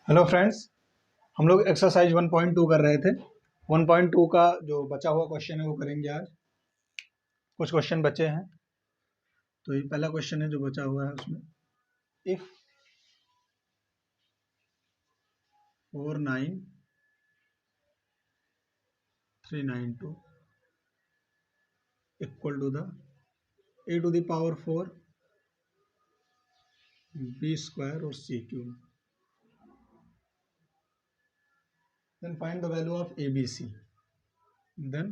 Hello friends, हम लोग exercise 1.2 कर रहे थे। 1.2 का जो बचा हुआ क्वेश्चन है वो करेंगे आज। कुछ क्वेश्चन बचे हैं, तो ये पहला क्वेश्चन है जो बचा हुआ है उसमें if 49392 equal to the a to the power 4 b square और c cube, then find the value of abc, then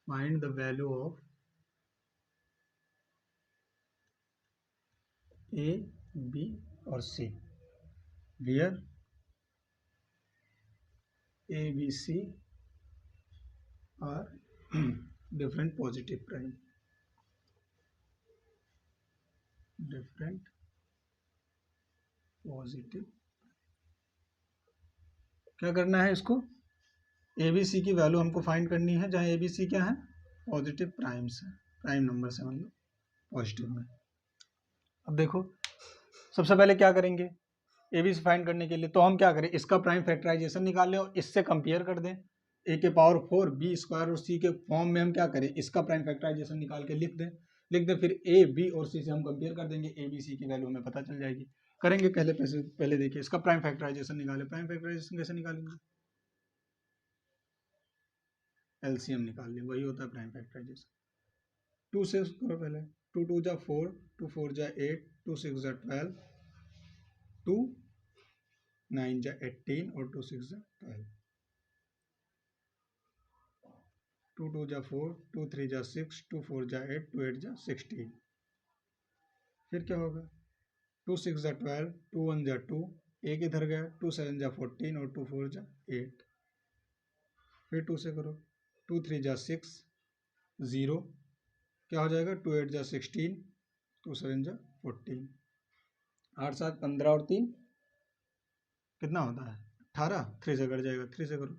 find the value of a, b और c where a, b, c are different positive prime, different positive. क्या करना है इसको, ए B C की value हमको find करनी है, जहाँ ए बी सी क्या है, पॉजिटिव प्राइम्स है, प्राइम नंबर से मतलब पॉजिटिव में। अब देखो सबसे पहले क्या करेंगे, ए बी सी फाइंड करने के लिए तो हम क्या करें, इसका प्राइम फैक्टराइजेशन निकाल लें और इससे कंपेयर कर दें। ए के पावर 4 बी स्क्वायर और सी के फॉर्म में हम क्या करें, इसका प्राइम फैक्टराइजेशन निकाल के लिख दें, फिर ए बी और सी से हम कंपेयर कर देंगे, ए बी सी की वैल्यू हमें पता चल जाएगी। करेंगे पहले देखिए इसका प्राइम फैक्टराइजेशन निकालें। प्राइम फैक्टराइजेशन कैसे निकालेंगे, एलसीएम निकाल लें, वही होता है प्राइम फैक्टराइजेशन। 2 से करो पहले, 2 2 जा 4, 2 4 जा 8, 2 6 जा 12, 2 9 जा 18 और 2 6 जा 12, 2 2 जा 4, 2 3 जा 6, 2 4 जा 8, 2 8 जा 16। फिर क्या होगा, 2 6 जा 12, 2 1 जा 2, एक इधर गया, 2 7 जा 14 और 2 4 जा 8। फिर 2 से करो, 2 3 जा 6, 0 क्या हो जाएगा, 2 8 जा 16, 2 7 जा 14, 8 7 15 और 3 कितना होता है 18, 3 से कट जाएगा, 3 से करो,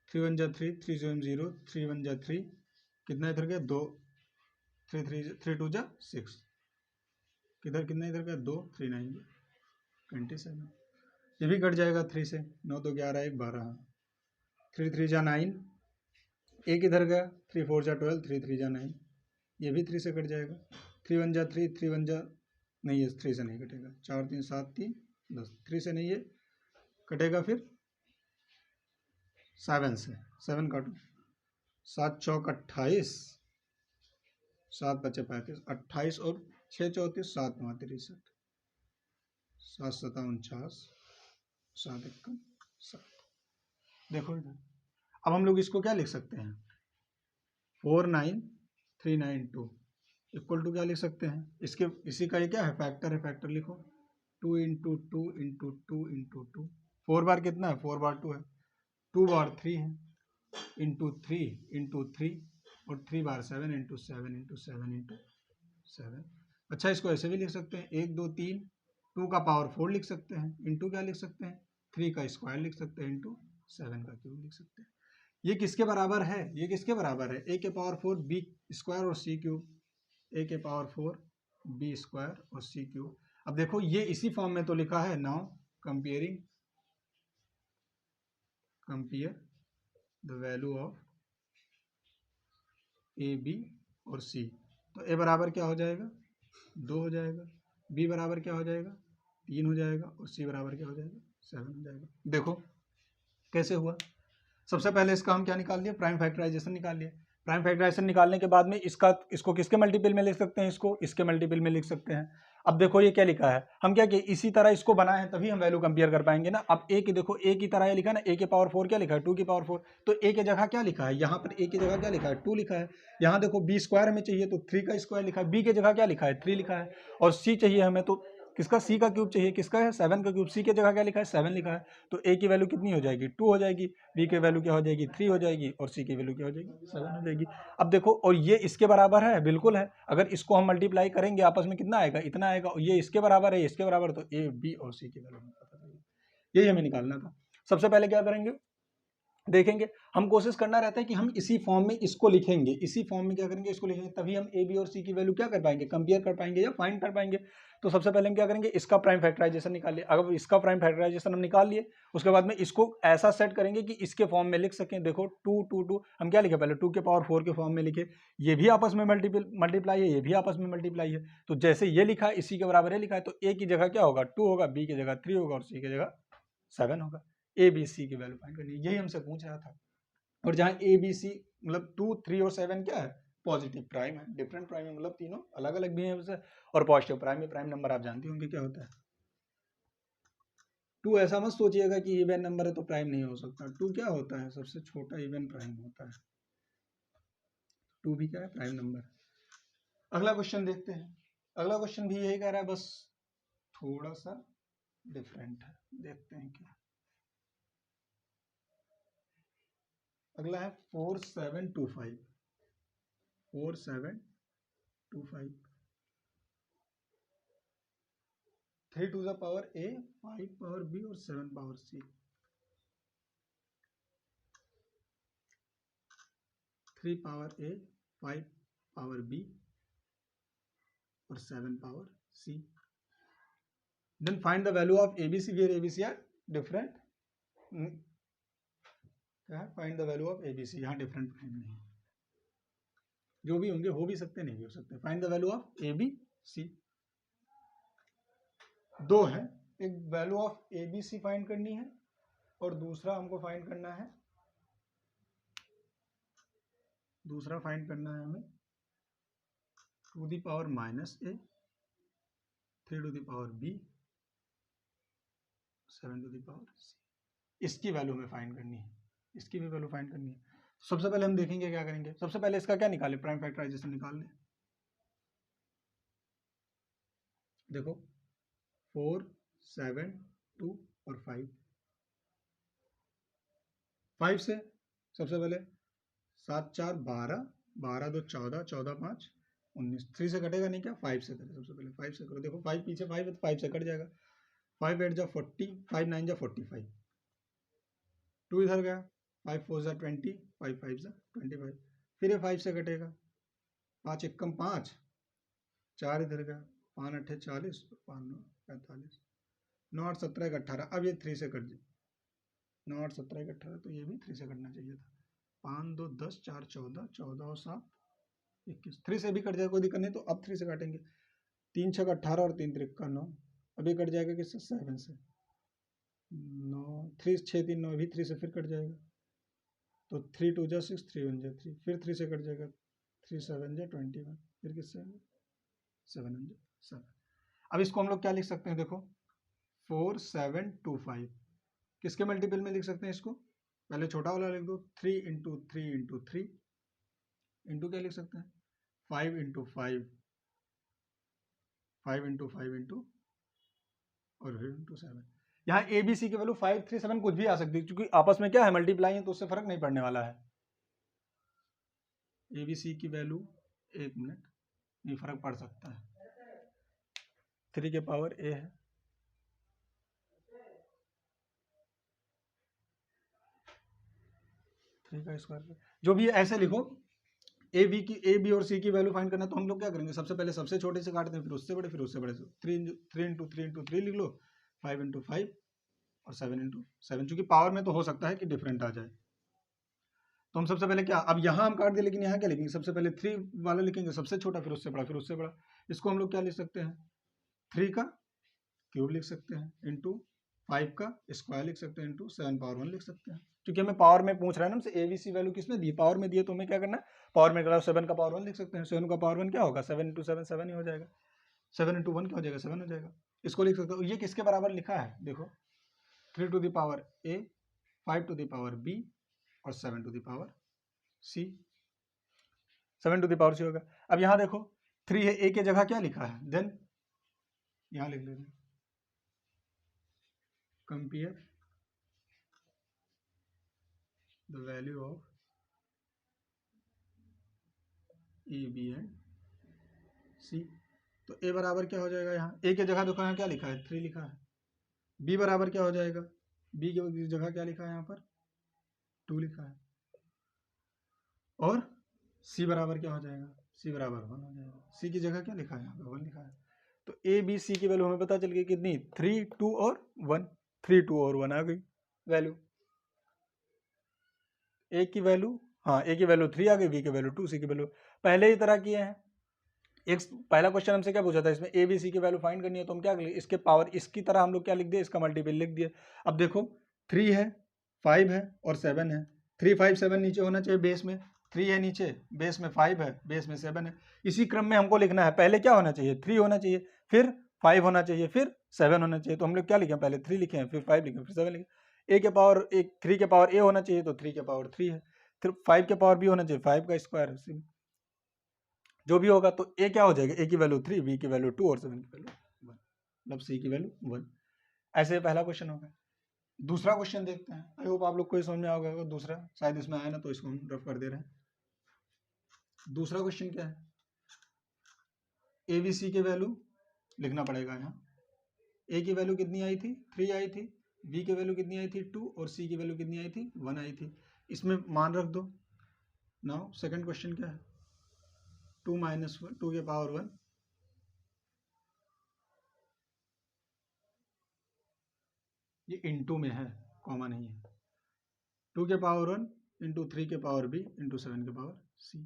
3 1 जा 3, 3 7 0, 3 1 जा 3, कितना इधर गया 2, 3 2 जा 6, किधर कितना इधर गया 2, 3 9 27, ये भी कट जाएगा 3 से, 9 2 11 1 12, 3 3 जा 9, एक इधर गया, 3 4 जा 12, 3 3 जा 9, ये भी 3 से कट जाएगा, 3 1 जा 3, 3 1 जा नहीं है, 3 से नहीं कटेगा, 4 3 7 3 10, 3 से नहीं है कटेगा, फिर 7 से, 7 काटो, 7 चौक 28, 7 बचे 35, 28 और 6 34, 7 9 63, 7 7 49, 7 1 7। देखो इधर, अब हम लोग इसको क्या लिख सकते हैं, 49392 इक्वल टू क्या लिख सकते हैं, इसके इसी का ये क्या है, फैक्टर है, फैक्टर लिखो, 2 इंटू 2 इंटू 2 इंटू 2, 4 बार कितना है, 4 बार 2 है, 2 बार 3 है, इंटू 3 इंटू 3 और 3 बार 7 इंटू 7 इंटू 7 इंटू 7। अच्छा इसको ऐसे भी लिख सकते हैं, 1 2 3, 2 का पावर 4 लिख सकते हैं, इंटू क्या लिख सकते हैं, 3 का स्क्वायर लिख सकते हैं, इंटू 7 का क्यूब लिख सकते हैं। ये किसके बराबर है, ये किसके बराबर है, ए के पावर 4 बी स्क्वायर और सी क्यूब, ए के पावर 4 बी स्क्वायर और सी क्यूब। अब देखो ये इसी फॉर्म में तो लिखा है, now compare the value of A B और सी, तो ए बराबर क्या हो जाएगा 2 हो जाएगा, बी बराबर क्या हो जाएगा 3 हो जाएगा और सी बराबर क्या हो जाएगा 7 हो जाएगा। देखो कैसे हुआ, सबसे पहले इसका हम क्या निकाल लिया, प्राइम फैक्टराइजेशन निकाल लिया। प्राइम फैक्टराइजेशन निकालने के बाद में इसको किसके मल्टीपल में लिख सकते हैं, इसको इसके मल्टीपल में लिख सकते हैं। अब देखो ये क्या लिखा है, हम क्या किए, इसी तरह इसको बनाए हैं तभी हम वैल्यू कंपेयर कर पाएंगे ना। अब ए की देखो, ए की तरह ये लिखा है ना, ए के पावर 4 क्या लिखा है 2 की पावर 4, तो ए की जगह क्या लिखा है, यहाँ पर ए की जगह क्या लिखा है 2 लिखा है। यहाँ देखो बी स्क्वायर हमें चाहिए तो 3 का स्क्वायर लिखा है, बी की जगह क्या लिखा है 3 लिखा है, और सी चाहिए हमें तो किसका, सी का क्यूब चाहिए, किसका है 7 का क्यूब, सी की जगह क्या लिखा है 7 लिखा है, तो ए की वैल्यू कितनी हो जाएगी 2 हो जाएगी, बी की वैल्यू क्या हो जाएगी 3 हो जाएगी और सी की वैल्यू क्या हो जाएगी 7 हो जाएगी। अब देखो, और ये इसके बराबर है, बिल्कुल है, अगर इसको हम मल्टीप्लाई करेंगे आपस में कितना आएगा, इतना आएगा, और ये इसके बराबर है, इसके बराबर, तो ए बी और सी की वैल्यू पता चलेगी। यही हमें निकालना था। सबसे पहले क्या करेंगे, देखेंगे। हम कोशिश करना रहता है कि हम इसी फॉर्म में इसको लिखेंगे, इसी फॉर्म में क्या करेंगे, इसको लिखेंगे, तभी हम ए बी और सी की वैल्यू क्या कर पाएंगे, कंपेयर कर पाएंगे या फाइंड कर पाएंगे। तो सबसे पहले हम क्या करेंगे, इसका प्राइम फैक्टराइजेशन निकाल लिए। अगर इसका प्राइम फैक्टराइजेशन हम निकाल लिए, उसके बाद में इसको ऐसा सेट करेंगे कि इसके फॉर्म में लिख सकें। देखो 2 2 2 हम क्या लिखे, पहले 2 के पावर 4 के फॉर्म में लिखे, ये भी आपस में मल्टीप्लाई है, ये भी आपस में मल्टीप्लाई है। तो जैसे ये लिखा है इसी के बराबर है लिखा है, तो ए की जगह क्या होगा 2 होगा, बी की जगह 3 होगा और सी की जगह 7 होगा। ए बी सी की वैल्यू फाइंड करनी है, यही हमसे पूछ रहा था। और जहां ए बी सी मतलब 2 3 और 7 क्या है, पॉजिटिव प्राइम है, डिफरेंट प्राइम है, मतलब तीनों अलग अलग भी है उससे। और पॉजिटिव प्राइम में प्राइम नंबर आप जानते होंगे क्या होता है। 2 ऐसा मत सोचिएगा कि इवन नंबर है तो प्राइम नहीं हो सकता। 2 क्या होता है, सबसे छोटा इवन प्राइम होता है। 2 भी क्या है, प्राइम नंबर। अगला क्वेश्चन देखते हैं। अगला क्वेश्चन भी यही कह रहा है, बस थोड़ा सा डिफरेंट है, देखते हैं क्या। अगला है 4725 4725 3 to the power A, 5 power B और 7 पावर सी। 3 पावर ए, 5 पावर बी और 7 power C. Then find the value of ABC where ABC are different. क्या है, find the value of ABC, यहाँ डिफरेंट प्राइम नहीं, जो भी होंगे हो भी सकते नहीं भी हो सकते। Find the value of A B C. दो है, एक value of A B C find करनी है और दूसरा हमको फाइंड करना है, दूसरा फाइंड करना है हमें to the power minus a, 3 to the power b, 7 to the power c. इसकी वैल्यू हमें फाइंड करनी है, इसकी भी वैल्यू फाइंड करनी है। सबसे पहले हम देखेंगे क्या करेंगे, सबसे पहले इसका क्या निकाले, प्राइम फैक्टराइजेशन निकाल लें। देखो 4 7 2 और 5 से सबसे पहले 7 4 12, 12 2 14, 14 5 19, 3 से कटेगा नहीं क्या, 5 से करें। सबसे पहले 5 से करो, देखो 5 पीछे 5 है तो 5 से कट जाएगा। 5 8 जा 40, 5 9 जा 45, 2 इधर गया, 5 4 जा 20, 5 5 जा 25, फिर ये 5 से कटेगा, 5 1 5, 4 इधर गया, 5 8 40, 5 9 45, 9 8 17 18, अब ये 3 से कट जाए, 9 8 17 18, तो ये भी 3 से कटना चाहिए था। 5 2 10, 4 14, 14 और 7 21, 3 से भी कट जाएगा, कोई दिक्कत नहीं। तो अब 3 से काटेंगे, 3 6 18 और 3 3 9, अभी कट जाएगा किससे, 7 से। 9 3 6 3 9, अभी 3 से फिर कट जाएगा, तो 3 2 जा 6, 3 1 जा 3, फिर 3 से कट जाएगा, 3 7 जा 21, फिर किससे 7 1 जा 7। अब इसको हम लोग क्या लिख सकते हैं, देखो 4 7 2 5 किसके मल्टीपल में लिख सकते हैं इसको, पहले छोटा वाला लिख दो, 3 इंटू 3 इंटू 3 इंटू क्या लिख सकते हैं, 5 इंटू 5, 5 इंटू 5 इंटू और फिर इंटू 7। यहाँ ए बी सी की वैल्यू 5 3 7 कुछ भी आ सकती है, क्योंकि आपस में क्या है, मल्टीप्लाई है, तो उससे फर्क नहीं पड़ने वाला है। ए बी सी की वैल्यू, एक मिनट, नहीं फर्क पड़ सकता है। 3 के पावर ए है, थ्री का स्क्वायर, जो भी ऐसे लिखो। ए बी और सी की वैल्यू फाइंड करना, तो हम लोग क्या करेंगे, सबसे पहले सबसे छोटे से काटते हैं, फिर उससे बड़े, फिर उससे बड़े से। 3 इंटू 3 इंटू 3 लिख लो, 5 इंटू 5 और 7 इंटू 7, चूंकि पावर में तो हो सकता है कि डिफरेंट आ जाए। तो हम सबसे पहले क्या, अब यहाँ हम काट दिए, लेकिन यहाँ क्या लिखेंगे, सबसे पहले 3 वाला लिखेंगे, सबसे छोटा, फिर उससे बड़ा, फिर उससे बड़ा। इसको हम लोग क्या लिख सकते हैं, 3 का क्यूब लिख सकते हैं, इंटू 5 का स्क्वायर लिख सकते हैं, इंटू 7 पावर 1 लिख सकते हैं। क्योंकि हमें पावर में पूछ रहा है ना हमसे, एबीसी वैल्यू किसमें दी, पावर में दिए, तो हमें क्या करना है, पावर में, 7 का पावर 1 लिख सकते हैं। 7 का पावर 1 क्या होगा, 7 इंटू 7 7 ही हो जाएगा, 7 इंटू 1 क्या हो जाएगा, 7 हो जाएगा। इसको लिख सकते हो, ये किसके बराबर लिखा है, देखो 3 to the power A, 5 to the power B और 7 to the power c, 7 to the power c होगा। अब यहाँ देखो 3 है, ए की जगह क्या लिखा है, देन यहाँ लिख लेते हैं, compare the value of A B and c. तो ए बराबर क्या हो जाएगा, यहाँ ए की जगह देखो यहाँ क्या लिखा है, 3 लिखा है। बी बराबर क्या हो जाएगा, बी की जगह क्या लिखा है यहाँ पर, 2 लिखा है, और c बराबर क्या हो जाएगा, c बराबर 1 हो जाएगा। c की जगह क्या लिखा है, यहाँ पे 1 लिखा है। तो ए बी सी की वैल्यू हमें पता चल गई कितनी, 3 2 और 1, 3 2 और 1 आ गई वैल्यू। ए की वैल्यू, हाँ ए की वैल्यू 3 आ गई, बी की वैल्यू 2, सी की वैल्यू पहले ही तरह किए हैं। एक पहला क्वेश्चन हमसे क्या पूछा था, इसमें ए बी सी की वैल्यू फाइंड करनी है, तो हम क्या करेंगे, इसके पावर इसकी तरह हम लोग क्या लिख दिए, इसका मल्टीपल लिख दिए। अब देखो 3 है, 5 है और 7 है, 3 5 7 नीचे होना चाहिए बेस में, 3 है नीचे, बेस में 5 है, बेस में 7 है। इसी क्रम में हमको लिखना है, पहले क्या होना चाहिए, 3 होना चाहिए, फिर 5 होना चाहिए, फिर 7 होना चाहिए। तो हम लोग क्या लिखे, पहले 3 लिखे हैं, फिर 5 लिखे, फिर 7 लिखे। ए के पावर एक 3 के पावर ए होना चाहिए, तो 3 के पावर 3 है, फिर 5 के पावर बी होना चाहिए, 5 का स्क्वायर जो भी होगा। तो ए क्या हो जाएगा, ए की वैल्यू 3, बी की वैल्यू 2 और 7 की वैल्यू 1, मतलब सी की वैल्यू 1। ऐसे पहला क्वेश्चन हो गया। दूसरा क्वेश्चन देखते हैं, आई होप आप लोग को समझ में आ गया। दूसरा शायद इसमें आया ना, तो इसको हम रफ कर दे रहे हैं। दूसरा क्वेश्चन क्या है, ए बी सी के वैल्यू लिखना पड़ेगा यहाँ। ए की वैल्यू कितनी आई थी, 3 आई थी, बी की वैल्यू कितनी आई थी, 2, और सी की वैल्यू कितनी आई थी, 1 आई थी। इसमें मान रख दो। नाउ सेकंड क्वेश्चन क्या है, 2 माइनस 1, 2 के पावर 1, ये इंटू में है, कॉमा नहीं है। 2 के पावर 1 इंटू 3 के पावर बी इंटू 7 के पावर सी।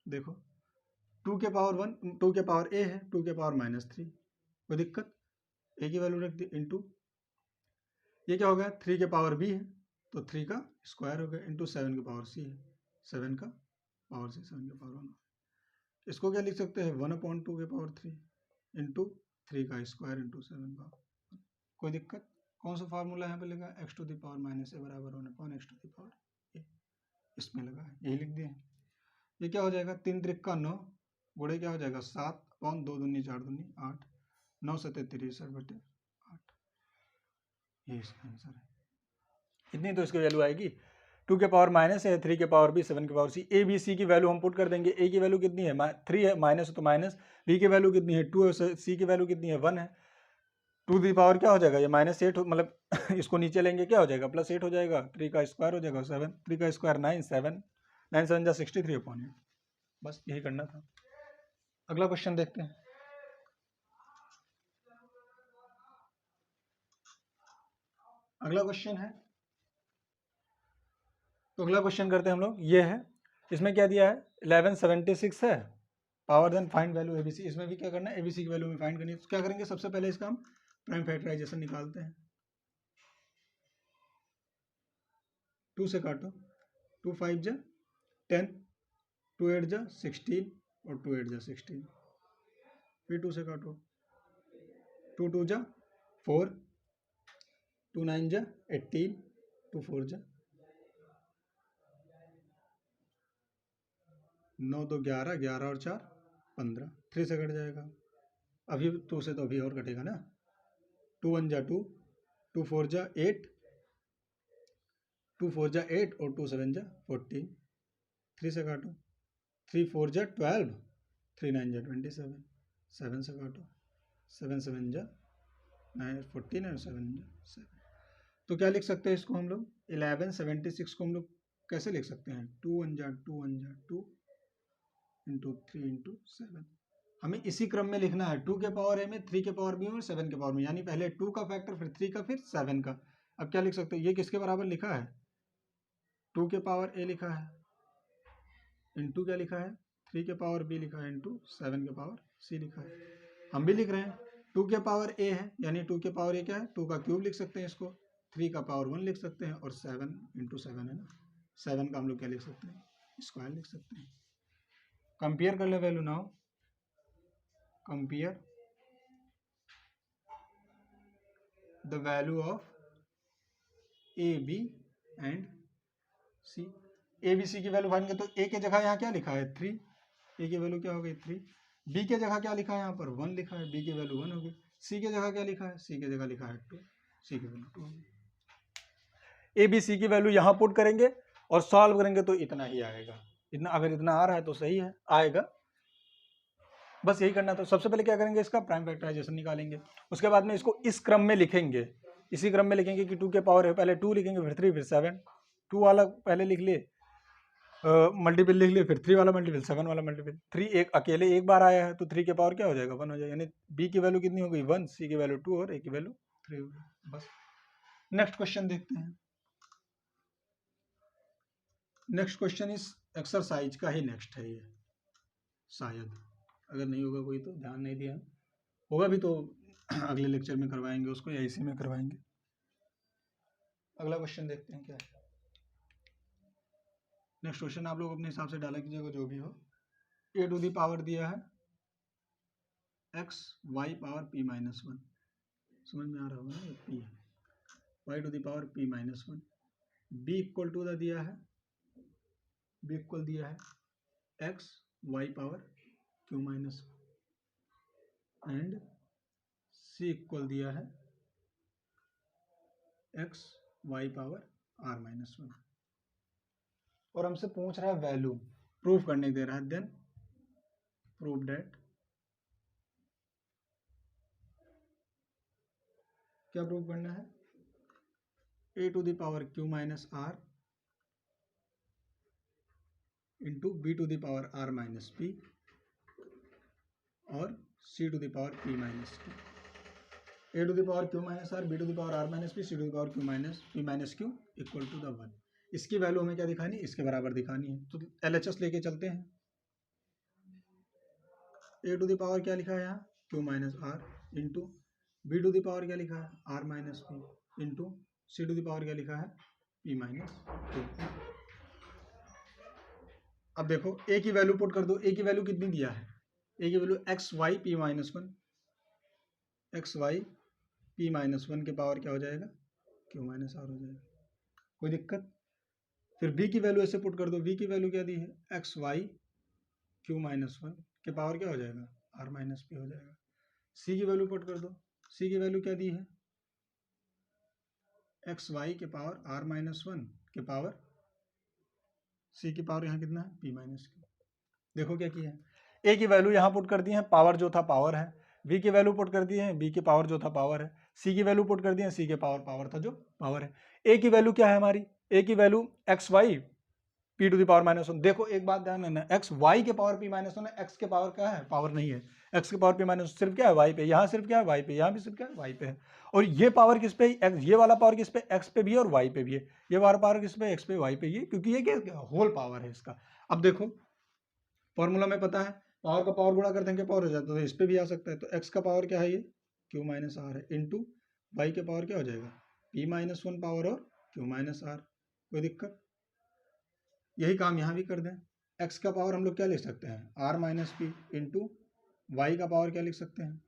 देखो 2 के पावर 1, 2 के पावर ए है, 2 के पावर -3, कोई दिक्कत, ए की वैल्यू रख दी, इंटू ये क्या हो गया, 3 के पावर बी है, तो 3 का स्क्वायर हो गया, इंटू 7 के पावर सी है, 7 का पावर सी, 7 के पावर 1। इसको क्या लिख सकते हैं, 1/2 के पावर 3 इंटू 3 का स्क्वायर इंटू 7 का। कोई दिक्कत, कौन सा फार्मूला यहाँ पे लगा, x to the power minus a बराबर 1/x टू द पावर ए, इसमें लगा है, यही लिख दिए। ये क्या हो जाएगा, 3 त्रिक 9 गुणे क्या हो जाएगा, 7/2 दूनी 4 दूनी 8, 9 7 63/8, ये इसका आंसर है। इतनी तो इसकी वैल्यू आएगी। 2 के पावर माइनस है, 3 के पावर बी, 7 के power C. A B C की वैल्यू हम पुट कर देंगे। ए की वैल्यू कितनी है, 3 है, माइनस तो माइनस, बी की वैल्यू कितनी है, 2 है, सी की वैल्यू कितनी है, 1 है। 2 दी पावर क्या हो जाएगा, ये -8 मतलब इसको नीचे लेंगे क्या हो जाएगा, +8 हो जाएगा, 3 का स्क्वायर हो जाएगा 7, 3 का स्क्वायर 9, 7 9 7 जा 63/8। बस यही करना था। अगला क्वेश्चन देखते हैं। अगला क्वेश्चन है, तो अगला क्वेश्चन करते हैं हम लोग, ये है, इसमें क्या दिया है, 1176 है, power then find value ABC. इसमें भी क्या करना है, एबीसी की वैल्यू में फाइंड करनी है। तो क्या करेंगे, सबसे पहले इसका हम प्राइम फैक्टराइजेशन निकालते हैं। 2 से काटो, 2 5 जा 10, 2 8 जा 16 और 2 8 जा 16, फिर 2 से काटो, 2 2 जा 4, 2 9 जा 18, 2 4 जा 9, 2 11, 11 और 4 15, 3 से कट जाएगा। अभी 2 से तो अभी और कटेगा ना, 2 1 जा 2, 2 4 जा 8, 2 4 जा 8 और 2 7 जा 14, 3 से काटो, 3 4 जा 12, 3 9 जा 27, 7 से काटो, 7 7 जा 9 14 और 7 जा 7। तो क्या लिख सकते हैं इसको हम लोग, 1176 को हम लोग कैसे लिख सकते हैं, 2 1 जा 2 इंटू 3 इंटू 7। हमें इसी क्रम में लिखना है, 2 के पावर ए में, 3 के पावर बी में और 7 के पावर में, यानी पहले 2 का फैक्टर, फिर 3 का, फिर 7 का। अब क्या लिख सकते हैं, ये किसके बराबर लिखा है, 2 के पावर ए लिखा है, इंटू क्या लिखा है, 3 के पावर बी लिखा है, इंटू 7 के पावर सी लिखा है। हम भी लिख रहे हैं, 2 के पावर ए है, यानी 2 के पावर ए क्या है, 2 का क्यूब लिख सकते हैं इसको, 3 का पावर 1 लिख सकते हैं, और 7 इंटू 7 है ना, 7 का हम लोग क्या लिख सकते हैं, स्क्वायर लिख सकते हैं। कंपेयर कर ले value, now compare the value of A B and C. A B C की वैल्यू फाइंड करें, तो ए के जगह यहाँ क्या लिखा है, 3, ए की वैल्यू क्या हो गई 3, बी के जगह क्या लिखा है, यहाँ पर 1 लिखा है, बी की वैल्यू 1 हो गई, सी के जगह क्या लिखा है, सी के जगह लिखा है 2, सी की वैल्यू 2 होगी। ए बी सी की वैल्यू यहाँ पुट करेंगे और सॉल्व करेंगे तो इतना ही आएगा। इतना, अगर इतना आ रहा है तो सही है, आएगा, बस यही करना था। सबसे पहले क्या करेंगे, इसका प्राइम फैक्टराइजेशन निकालेंगे, उसके बाद में इसको इस क्रम में लिखेंगे, इसी क्रम में लिखेंगे कि 2 के पावर है, पहले 2 लिखेंगे, फिर 3, फिर 7, 2 वाला पहले लिख ले, मल्टीपल लिख ले, फिर 3 वाला मल्टीपल, 7 वाला मल्टीपल। 3 एक अकेले एक बार आया है तो 3 के पावर क्या हो जाएगा, 1 हो जाएगा, यानी बी की वैल्यू कितनी हो गई 1, सी की वैल्यू 2 और ए की वैल्यू 3 हो गई। बस नेक्स्ट क्वेश्चन देखते हैं। नेक्स्ट क्वेश्चन इस एक्सरसाइज का ही नेक्स्ट है ये, शायद अगर नहीं होगा कोई तो ध्यान नहीं दिया, होगा भी तो अगले लेक्चर में करवाएंगे उसको या इसी में करवाएंगे। अगला क्वेश्चन देखते हैं क्या है। नेक्स्ट क्वेश्चन आप लोग अपने हिसाब से डाला कीजिएगा जो भी हो। ए टू दी पावर दिया है X Y power P minus 1, समझ में आ रहा होगा ना, पी है, Y to the power P minus 1, B equal to the दिया है, बी इक्वल दिया है X Y power Q minus and C equal दिया है X Y power are minus 1, और हमसे पूछ रहा है वैल्यू, प्रूफ करने दे रहा है, देन प्रूव दैट, क्या प्रूव करना है, a to the power Q minus are into B to the power are minus p और c to the power P minus q. A to the power Q minus r, b to the power are minus p, c to the power Q minus p minus q equal to the 1। इसकी value हमें क्या दिखानी, इसके बराबर दिखानी है, तो LHS लेके चलते हैं। ए टू द पावर क्या लिखा है यहाँ Q minus are into B to the power क्या लिखा है R minus P into C to the power क्या लिखा है पी माइनस क्यू। अब देखो ए की वैल्यू पुट कर दो, ए की वैल्यू कितनी दिया है, ए की value X Y P minus 1, X Y P minus 1 के पावर क्या हो जाएगा क्यू माइनस आर हो जाएगा, कोई दिक्कत। फिर बी की वैल्यू ऐसे पुट कर दो, बी की वैल्यू क्या दी है एक्स वाई क्यू माइनस 1 के पावर क्या हो जाएगा आर माइनस पी हो जाएगा। सी की वैल्यू पुट कर दो, सी की वैल्यू क्या दी है एक्स वाई के पावर आर माइनस 1 के पावर सी की पावर यहाँ कितना है पी माइनस क्यू। देखो क्या किया है, ए की वैल्यू यहाँ पुट कर दी है, पावर जो था पावर है, बी की वैल्यू पुट कर दी है, बी की पावर जो था पावर है, सी की वैल्यू पुट कर दी है, सी के पावर पावर था जो पावर है। ए की वैल्यू क्या है हमारी, ए की value X Y P to the power minus 1। देखो एक बात ध्यान देना, एक्स वाई के पावर पी माइनस 1 है, एक्स के पावर क्या है पावर नहीं है, एक्स के पावर पी माइनस सिर्फ क्या है वाई पे, यहाँ सिर्फ क्या है वाई पे, यहाँ भी सिर्फ क्या है वाई पे है। और ये पावर किस पे, ये वाला पावर किस पे एक्स पे भी है और वाई पे भी है, ये वाला पावर किस पे एक्स पे वाई पे, ये क्योंकि ये क्या होल पावर है इसका। अब देखो फॉर्मूला में पता है पावर का पावर गुणा करते हैं पावर हो जाता है, तो इस पे भी आ सकता है, तो एक्स का पावर क्या है ये क्यू माइनस आर है इंटू वाई के पावर क्या हो जाएगा पी माइनस 1 पावर और क्यू माइनस आर, कोई दिक्कत। यही काम यहाँ भी कर दें, एक्स का पावर हम लोग क्या लिख सकते हैं R minus P into Y का पावर क्या लिख सकते हैं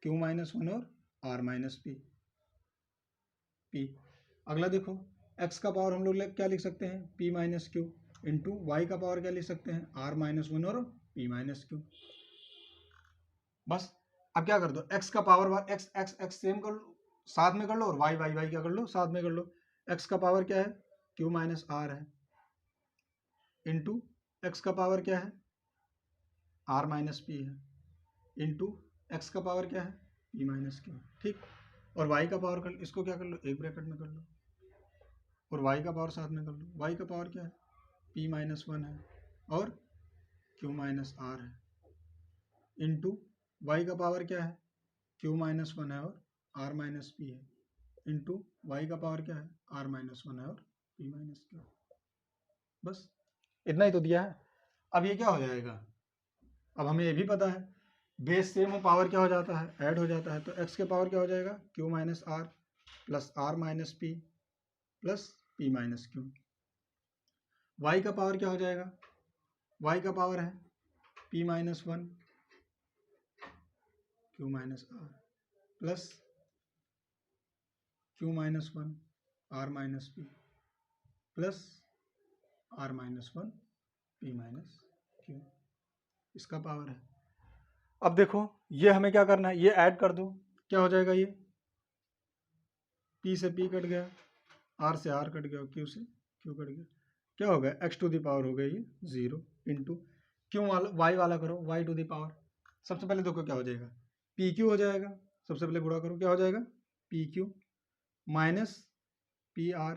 क्यू माइनस 1 और आर माइनस पी पी। अगला देखो एक्स का पावर हम लोग क्या लिख सकते हैं P minus Q into Y का पावर क्या लिख सकते हैं आर माइनस 1 और पी माइनस क्यू। बस अब क्या कर दो एक्स का power x x x same कर लो साथ में कर लो, और वाई वाई वाई क्या कर लो साथ में कर लो। एक्स का पावर क्या है क्यू माइनस आर है इंटू एक्स का पावर क्या है आर माइनस पी है इंटू एक्स का पावर क्या है पी माइनस क्यू, ठीक। और वाई का पावर कर, इसको क्या कर लो एक ब्रैकेट में कर लो, और वाई का पावर साथ में कर लो, वाई का पावर क्या है पी माइनस 1 है और क्यू माइनस आर है इंटू वाई का पावर क्या है क्यू माइनस 1 है और आर माइनस पी है इंटू वाई का पावर क्या है आर माइनस 1 है और पी माइनस क्यू। बस इतना ही तो दिया है। अब ये क्या हो जाएगा, अब हमें ये भी पता है बेस सेम हो पावर क्या हो जाता है ऐड हो जाता है, तो एक्स के पावर क्या हो जाएगा Q minus R plus R minus P plus P minus Q. Y का पावर क्या हो जाएगा, वाई का पावर है P minus 1 Q minus R plus Q minus 1 R minus P plus R minus 1 P minus Q, इसका power है। अब देखो ये हमें क्या करना है, ये ऐड कर दो, क्या हो जाएगा ये P से P कट गया, R से R कट गया, Q से Q कट गया, क्या हो गया x टू दी पावर हो गया ये 0 इंटू क्यू वाला y वाला करो y टू दी पावर। सबसे पहले देखो क्या हो जाएगा PQ हो जाएगा, सबसे पहले गुणा करो क्या हो जाएगा PQ minus PR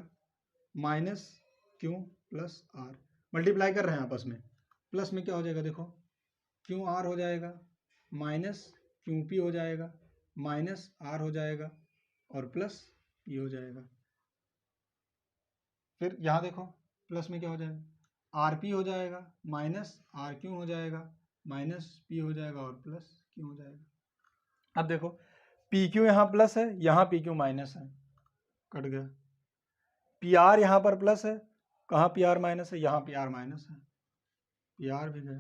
minus Q plus R, multiply कर रहे हैं आपस में, प्लस में क्या हो जाएगा देखो, क्यू आर हो जाएगा, माइनस क्यू पी हो जाएगा, माइनस आर हो जाएगा और प्लस पी हो जाएगा। फिर यहाँ देखो प्लस में क्या हो जाएगा, आर पी हो जाएगा, माइनस आर क्यू हो जाएगा, माइनस पी हो जाएगा और प्लस क्यू हो जाएगा। अब देखो पी क्यू यहाँ प्लस है, यहाँ पी क्यू माइनस है, कट गया। पी आर यहाँ पर प्लस है, कहाँ पी आर माइनस है, यहाँ पी आर माइनस है, पी आर भी गया।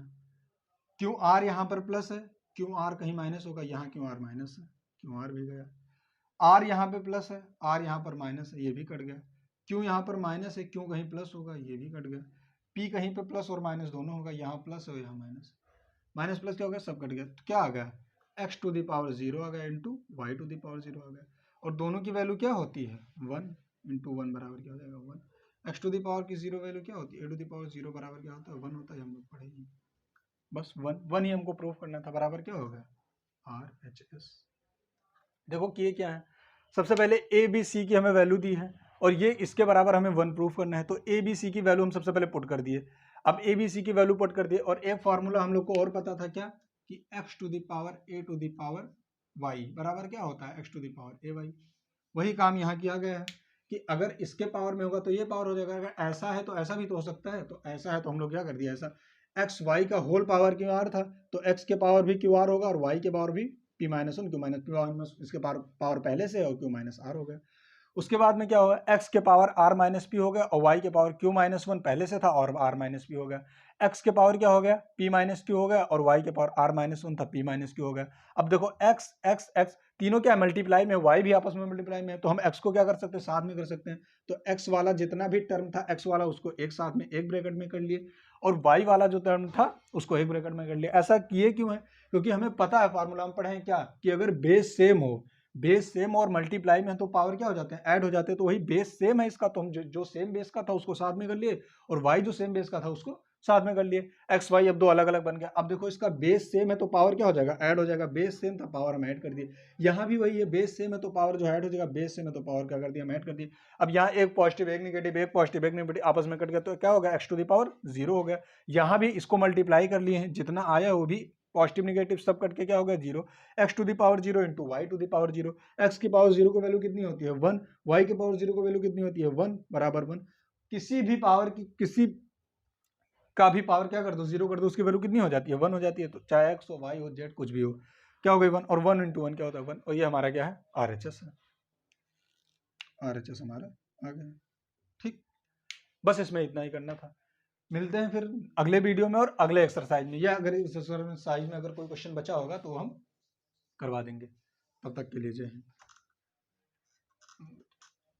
क्यू आर यहाँ पर प्लस है, क्यू आर कहीं माइनस होगा, यहाँ क्यू आर माइनस है, क्यू आर भी गया। आर यहाँ पे प्लस है, आर यहाँ पर माइनस है, ये भी कट गया। क्यू यहाँ पर माइनस है, क्यू कहीं प्लस होगा, ये भी कट गया। पी कहीं पे प्लस और माइनस दोनों होगा, यहाँ प्लस है यहाँ माइनस, माइनस प्लस क्या हो गया, सब कट गया। तो क्या आ गया, एक्स टू द पावर 0 आ गया into Y to the power 0 आ गया। और दोनों की वैल्यू क्या होती है, 1 इंटू 1 बराबर क्या हो जाएगा 1। एक्स टू द पावर की 0 वैल्यू क्या होती है, ए टू द पावर 0 बराबर क्या होता है 1 होता है, हम लोग पढ़ेंगे। बस 1 ही हमको प्रूफ करना था, बराबर क्या होगा आर एच एस। देखो कि ये क्या है, सबसे पहले ए बी सी की हमें वैल्यू दी है और ये इसके बराबर हमें 1 प्रूफ करना है। तो ए बी सी की वैल्यू हम सबसे पहले पुट कर दिए। अब ए बी सी की वैल्यू पुट कर दिए और एक फॉर्मूला हम लोग को और पता था क्या, कि X to the power A to the power Y बराबर क्या होता है X to the power A Y. वही काम यहाँ किया गया है कि अगर इसके पावर में होगा तो ये पावर हो जाएगा, अगर ऐसा है तो ऐसा भी तो हो सकता है। तो ऐसा है तो हम लोग क्या कर दिया, ऐसा एक्स वाई का होल पावर क्यू आर था तो एक्स के पावर भी क्यू आर होगा और वाई के पावर भी P minus one Q minus इसके पावर पहले से और क्यू माइनस आर हो गया। उसके बाद में क्या होगा, एक्स के पावर आर माइनस पी हो गया और वाई के पावर क्यू माइनस वन पहले से था और आर माइनस पी हो गया। एक्स के पावर क्या हो गया, पी माइनस क्यू हो गया और वाई के पावर आर माइनस वन था, पी माइनस क्यू हो गया। अब देखो एक्स एक्स एक्स तीनों क्या मल्टीप्लाई में, वाई भी आपस में मल्टीप्लाई में है, तो हम एक्स को क्या कर सकते हैं, साथ में कर सकते हैं। तो एक्स वाला जितना भी टर्म था एक्स वाला उसको एक साथ में एक ब्रैकेट में कर लिए और वाई वाला जो टर्म था उसको एक ब्रैकेट में कर लिया। ऐसा किए क्यों है, क्योंकि हमें पता है फॉर्मूला हम पढ़े हैं क्या, कि अगर बेस सेम हो, बेस सेम और मल्टीप्लाई में तो पावर क्या हो जाते हैं, ऐड हो जाते हैं। तो वही बेस सेम है इसका, तो हम जो सेम बेस का था उसको साथ में कर लिए और वाई जो सेम बेस का था उसको साथ में कर लिए। एक्स वाई अब दो अलग अलग बन गया। अब देखो इसका बेस सेम है तो पावर क्या हो जाएगा, ऐड हो जाएगा। बेस सेम था, पावर हम ऐड कर दिए। यहाँ भी वही है, बेस सेम है तो पावर जो ऐड हो जाएगा, बेस सेम है तो पावर क्या कर दिया, हम ऐड कर दिए। अब यहाँ एक पॉजिटिव एक निगेटिव, एक पॉजिटिव एक निगेटिव आपस में कट गया तो क्या होगा, एक्स टू द पावर 0 हो गया। यहाँ भी इसको मल्टीप्लाई कर लिए हैं, जितना आया वो भी पॉजिटिव निगेटिव सब कट के क्या हो गया 0। X to the power 0 into Y to the power 0। X की पावर 0 को वैल्यू कितनी होती है 1, वाई की पावर 0 को वैल्यू कितनी होती है 1 बराबर 1। किसी भी पावर की किसी का भी पावर क्या कर दो 0 कर दो, उसकी वैल्यू कितनी हो जाती है 1 हो जाती है। तो चाहे एक्स हो वाई हो जेड कुछ भी हो, क्या हो गई 1 और 1 इंटू 1 क्या होता है 1। और ये हमारा क्या है आर एच एस है, आर एच एस हमारा आ गया। ठीक, बस इसमें इतना ही करना था। मिलते हैं फिर अगले वीडियो में और अगले एक्सरसाइज में, या अगर इस एक्सरसाइज में अगर कोई क्वेश्चन बचा होगा तो हम करवा देंगे। तब तक के लिए जय हिंद।